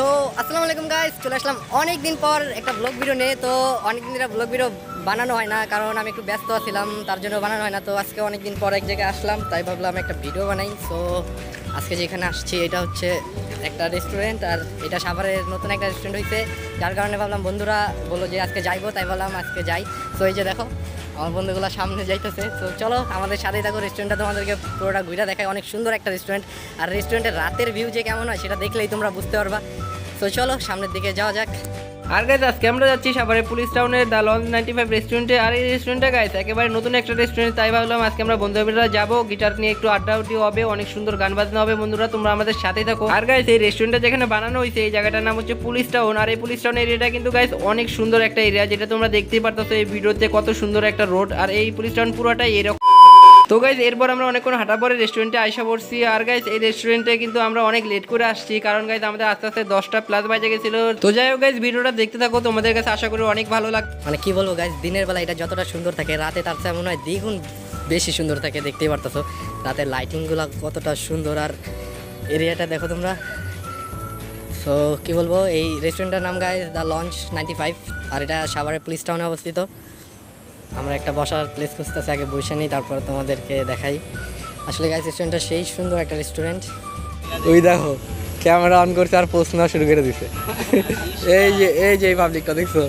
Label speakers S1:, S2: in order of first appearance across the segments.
S1: তো আসসালামু আলাইকুম গাইস, চলে আসলাম অনেক দিন পর একটা ব্লগ ভিডিও নিয়ে। তো অনেক দিন ধরে ব্লগ ভিডিও বানানো হয় না, কারণ আমি একটু ব্যস্ত ছিলাম, তার জন্য বানানো হয় না। তো আজকে অনেক দিন পর এক জায়গায় আসলাম, তাই ভাবলাম একটা ভিডিও বানাই। সো আজকে যেখানে আসছি এটা হচ্ছে একটা রেস্টুরেন্ট, আর এটা সাভারের নতুন একটা রেস্টুরেন্ট হয়েছে, যার কারণে ভাবলাম বন্ধুরা বললো যে আজকে যাইবো, তাই ভাবলাম আজকে যাই। সো এই যে দেখো আমার বন্ধুগুলো সামনে যাইতেছে। তো চলো আমাদের সাথেই থাকো, রেস্টুরেন্টটা তোমাদেরকে পুরোটা ঘুরে দেখায়। অনেক সুন্দর একটা রেস্টুরেন্ট, আর রেস্টুরেন্টের রাতের ভিউ যে কেমন হয় সেটা দেখলেই তোমরা বুঝতে পারবা। তো চলো সামনের দিকে যাওয়া যাক।
S2: আর গাইজ আজকে আমরা যাচ্ছি সাভারের পুলিশ টাউনের দ্য লঞ্চ 95 রেস্টুরেন্টে। আর এই রেস্টুরেন্টটা গাইজ একেবারে নতুন একটা রেস্টুরেন্ট, তাই ভাবলাম আজকে আমরা বন্ধুরা যাবো, গিটার নিয়ে একটু আড্ডাউড্ডি হবে, অনেক সুন্দর গান বাজনা হবে। বন্ধুরা তোমরা আমাদের সাথেই থাকো। আর গাইজ এই রেস্টুরেন্টটা যেখানে বানানো হয়েছে এই জায়গাটার নাম হচ্ছে পুলিশ টাউন। আর এই পুলিশ টাউন এরিয়াটা কিন্তু গাইজ অনেক সুন্দর একটা এরিয়া, যেটা তোমরা দেখতেই পারতেছো এই ভিডিওতে, কত সুন্দর একটা রোড। আর এই পুলিশ টাউন পুরোটাই এরকম। তো গাইজ এরপর আমরা অনেকক্ষণ হাঁটা পরে রেস্টুরেন্টে আইসা পড়ছি। আর গাইজ এই রেস্টুরেন্টে কিন্তু আমরা অনেক লেট করে আসছি, কারণ গাইজ আমাদের আস্তে আস্তে 10টা প্লাস বাজে গেছিল। তো যাই হোক গাইজ ভিডিওটা দেখতে থাকো, তোমাদের কাছে আশা করি অনেক ভালো লাগবে।
S1: মানে কি বলবো গাইজ, দিনের বেলা এটা যতটা সুন্দর থাকে রাতে তার চেয়ে মনে হয় দ্বিগুণ বেশি সুন্দর থাকে। দেখতেই পারতেছো রাতের লাইটিংগুলো কতটা সুন্দর, আর এরিয়াটা দেখো তোমরা। সো কি বলবো, এই রেস্টুরেন্টের নাম গাইজ দ্য লঞ্চ 95, আর এটা সাভারের পুলিশ টাউনে অবস্থিত। আমরা একটা বসার প্লেস খুঁজতেছি, আগে বসে নিই তারপর তোমাদেরকে দেখাই। আসলে গাইজ রেস্টুরেন্টটা সেই সুন্দর একটা রেস্টুরেন্ট। ওই দেখো ক্যামেরা অন করছে আর পোস্ট নেওয়া শুরু করে দিছে। এই যে এই পাবলিকটা দেখছো,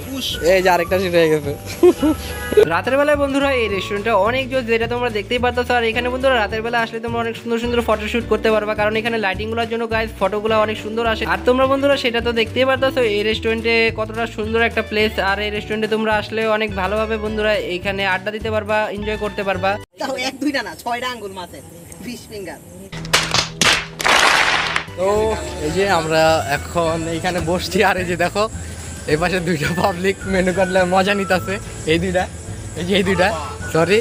S1: এই যে আরেকটা শুরু হয়ে গেছে।
S2: রাতের বেলায় বন্ধুরা এই রেস্টুরেন্টটা অনেক জোস, যেটা তোমরা দেখতেই পারতেছো। আর এখানে বন্ধুরা রাতের বেলা আসলে তোমরা অনেক সুন্দর সুন্দর ফটোশুট করতে পারবা, কারণ এখানে লাইটিংগুলোর জন্য গাইজ ফটোগুলো অনেক সুন্দর আসে। আর তোমরা বন্ধুরা সেটা তো দেখতেই পারতেছো এই রেস্টুরেন্টে কতটা সুন্দর একটা প্লেস। আর এই রেস্টুরেন্টে তোমরা আসলে অনেক ভালোভাবে বন্ধুরা এখানে আড্ডা দিতে পারবা, এনজয় করতে পারবা।
S3: তাও এক দুইটা না 6টা আঙ্গুল মাছের ফিশ ফিঙ্গার।
S4: তো এই যে আমরা এখন এইখানে বসছি, আর এই যে দেখো এই পাশে দুইটা পাবলিক মেনু কার্ডে মজা নিতেছে। এই দুইটা সরি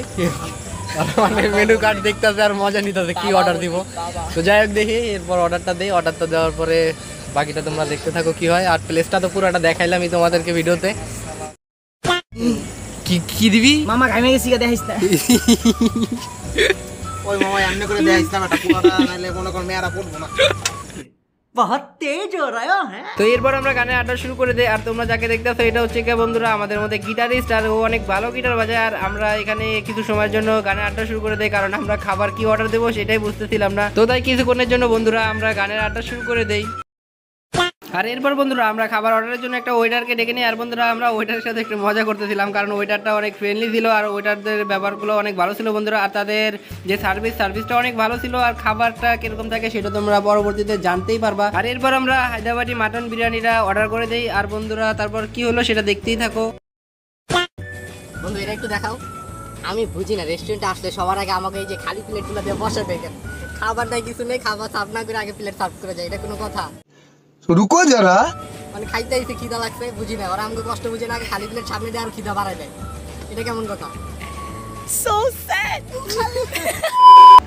S4: মানে মেনু কার্ড দেখতেছে আর মজা নিতেছে কি অর্ডার দিব। তো যাই হোক দেখি এরপর অর্ডারটা দেওয়ার পরে বাকিটা তোমরা দেখতে থাকো কি হয়। আর প্লেসটা তো পুরোটা দেখাইলামই তোমাদেরকে ভিডিওতে। কি দিবি
S3: মামা ঘামে গেছি দেখাইস না। ওই মামা এমনি করে দেখাইস না, এটা পুরোটা নাইলে মনে কর মেয়ারা পড়বো না। বহুত তেজ হো রহা হ্যাঁ।
S2: তো এরপর আমরা গানের আড্ডা শুরু করে দেই। আর তোমরা যাকে দেখতেছো এটা হচ্ছে কি বন্ধুরা আমাদের মধ্যে গিটারিস্ট, আর ও অনেক ভালো গিটার বাজায়। আর আমরা এখানে কিছু সময়ের জন্য গানের আড্ডা শুরু করে দেই, কারণ আমরা খাবার কি অর্ডার দেবো সেটাই বুঝতেছিলাম না। তো তাই কিছুক্ষণের জন্য বন্ধুরা আমরা গানের আড্ডা শুরু করে দেই। আর এরপর বন্ধুরা আমরা খাবার অর্ডারের জন্য একটা ওয়েটারকে ডেকে নিই। আর বন্ধুরা আমরা ওয়েটারের সাথে একটু মজা করতেছিলাম, কারণ ওয়েটারটা অনেক ফ্রেন্ডলি ছিল, আর ওয়েটারদের ব্যবহারগুলো অনেক ভালো ছিল বন্ধুরা। আর তাদের যে সার্ভিসটা অনেক ভালো ছিল, আর খাবারটা কিরকম থাকে সেটা তোমরা পরবর্তীতে জানতেই পারবা। আর এরপর আমরা হায়দ্রাবাদি মাটন বিরিয়ানিটা অর্ডার করে দিই। আর বন্ধুরা তারপর কি হলো সেটা দেখতেই থাকো।
S1: বন্ধু এটা একটু দেখাও। আমি বুঝি না রেস্টুরেন্টে আসলে সবার আগে আমাকে এই যে খালি প্লেটগুলো দিয়ে বসে দেখেন, খাবার নাই কিছু নেই, খাবার সার্ভ না করে আগে প্লেট সার্ভ করে যায়, এটা কোনো কথা?
S4: রুকো যারা
S1: মানে খাইতে এসে খিদা লাগছে বুঝি না, ওরা আমাকে কষ্ট বুঝে না, আগে খালি প্লেট সামনে দিয়ে আর খিদা বাড়ায় দেয়, এটা কেমন কথা?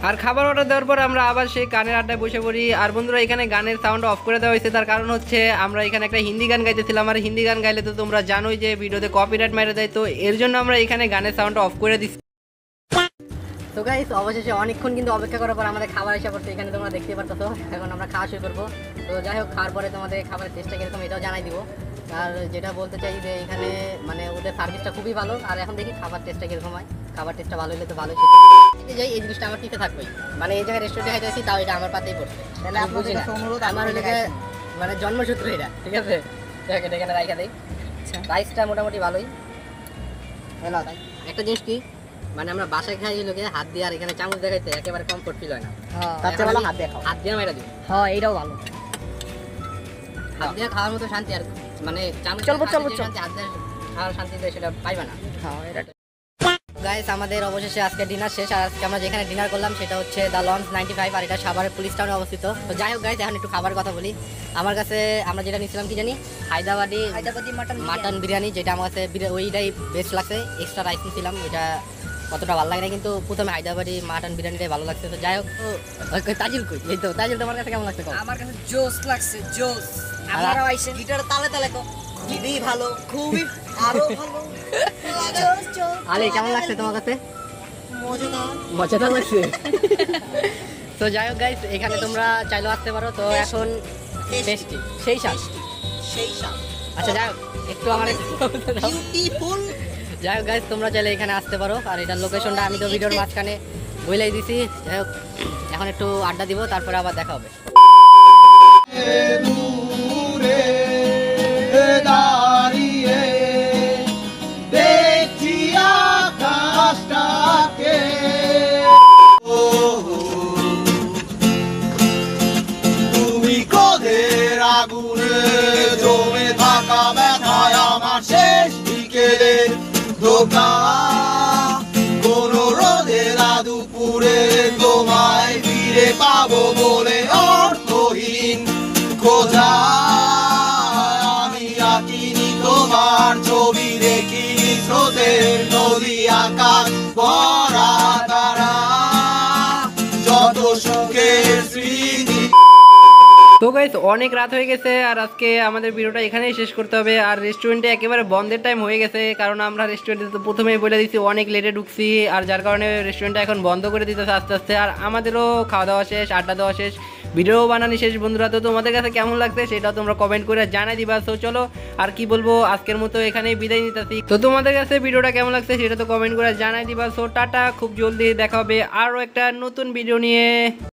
S2: আর খাবার অর্ডার দেওয়ার পর আমরা আবার সেই গানের আড্ডায় বসে পড়ি। আর বন্ধুরা এখানে গানের সাউন্ড অফ করে দেওয়া হয়েছে, তার কারণ হচ্ছে আমরা এখানে একটা হিন্দি গান গাইতেছিলাম। আর হিন্দি গান গাইলে তো তোমরা জানোই যে ভিডিওতে কপিরাইট মেরে দেয়, তো এর জন্য আমরা এখানে গানের সাউন্ড অফ করে দিচ্ছি।
S1: তো গাইস অবশেষে অনেকক্ষণ কিন্তু অপেক্ষা করার পর আমাদের খাবার এসে পড়ছে, এখানে তোমরা দেখতে পারতেছো। এখন আমরা খাওয়া শুরু করবো। তো যাই হোক খাওয়ার পরে তোমাদের খাবারের টেস্টটা কিরকম এটাও জানাই দিব। আর যেটা বলতে চাই যে এখানে মানে ওদের সার্ভিসটা খুবই ভালো। আর এখন দেখি খাবার টেস্টটা কিরকম হয়। খাবার টেস্টটা ভালো হলে তো ভালোই খেতে যাই, এই জিনিসটা আমার টিকে থাকবেই। মানে এই জায়গায় রেস্টুরেন্টে খাইতে আসি, তাও এটা আমার পাতেই পড়ছে।
S3: তাহলে
S1: আমি বুঝি না,
S3: অনুরোধ
S1: আমার হলে মানে জন্মসূত্র এটা, ঠিক আছে? এখানে রাইখা দেই। রাইসটা মোটামুটি ভালোই। একটা জিনিস কি, মানে আমরা বাসায় খাই লোকে হাত দিয়ে, আর এখানে চামচ দেখাইতে একেবারে কমফোর্ট ফিল হয় না।
S3: তার চেয়ে ভালো হাত দিয়ে খাও।
S1: হাত দিয়ে মেরা দিই।
S3: হ্যাঁ এইটাও ভালো।
S1: হাত দিয়ে খাওয়ার মতো শান্তি আর মানে চামচ
S3: চলবো
S1: শান্তি হাত দিয়ে খাওয়ার শান্তিতে সেটা পাইবা না।
S3: হ্যাঁ এটা
S1: গাইস আমাদের অবশেষে আজকে ডিনার শেষ। আর আজকে আমরা যেখানে ডিনার করলাম সেটা হচ্ছে দ্য লঞ্চ 95, আর এটা সাভারের পুলিশ টাউনে অবস্থিত। তো যাই হোক গাইস এখন একটু খাবার কথা বলি। আমার কাছে আমরা যেটা নিয়েছিলাম কি জানি, হায়দ্রাবাদি মাটন বিরিয়ানি, যেটা আমার কাছে ওইটাই বেস্ট লাগছে। এক্সট্রা রাইস নিয়েছিলাম, ওইটা অতটা ভালো লাগে না, কিন্তু প্রথমে হায়দ্রাবাদি মাটন বিরিয়ানিটাই ভালো লাগছে। তো যাই হোক তাজিল কই, এই তো তাজিল তোমার কাছে কেমন লাগছে?
S3: আমার কাছে জোস লাগছে, জোস। আমারও আইছে গিটার তালে তালে কো খুবই ভালো, খুবই আরো ভালো। জোস জোস।
S1: আলে কেমন লাগছে তোমার কাছে? মজাদার লাগছে। তো যাই হোক গাইস এখানে তোমরা চাইলেও আসতে পারো। তো এখন টেস্টি সেই স্বাদ।
S3: সেই স্বাদ।
S1: আচ্ছা যাই হোক, একটু আমার
S3: বিউটিফুল।
S1: যাই হোক গাইজ, তোমরা চাইলে এখানে আসতে পারো। আর এটার লোকেশনটা আমি তো ভিডিওর মাঝখানে বলেই দিছি। যাই হোক, এখন একটু আড্ডা দিব, তারপরে আবার দেখা হবে।
S5: দূরে দাঁড়িয়ে দেখছি আকাশটাকে। তুমি ক্রোধের আগুনে জমে থাকা ব্যথায় আমার শেষ বিকেলের ধোকা। কোন রোদের দুপুরে তোমায় ফিরে পাবো বলে অর্থহীন খোঁজা। আমি আঁকিনি তোমার ছবি, দেখিনি স্রোতের নদী আকাশ ভরা তারা, যত সুখের স্মৃতি।
S2: তো গাইস, অনেক রাত হয়ে গেছে আর আজকে আমাদের ভিডিওটা এখানেই শেষ করতে হবে। আর রেস্টুরেন্টে একেবারে বন্ধের টাইম হয়ে গেছে, কারণ আমরা রেস্টুরেন্টে তো প্রথমেই বলে দিচ্ছি অনেক লেটে ঢুকছি, আর যার কারণে রেস্টুরেন্টটা এখন বন্ধ করে দিতেছে আস্তে আস্তে। আর আমাদেরও খাওয়া দাওয়া শেষ, আড্ডা দেওয়া শেষ, ভিডিও বানানি শেষ বন্ধুরা। তো তোমাদের কাছে কেমন লাগছে সেটাও তোমরা কমেন্ট করে জানাই দিবা। তো চলো, আর কি বলবো, আজকের মতো এখানেই বিদায় নিতেছি। তো তোমাদের কাছে ভিডিওটা কেমন লাগছে সেটা তো কমেন্ট করে জানাই দিবা। সো টাটা, খুব জলদি দেখা হবে আরও একটা নতুন ভিডিও নিয়ে।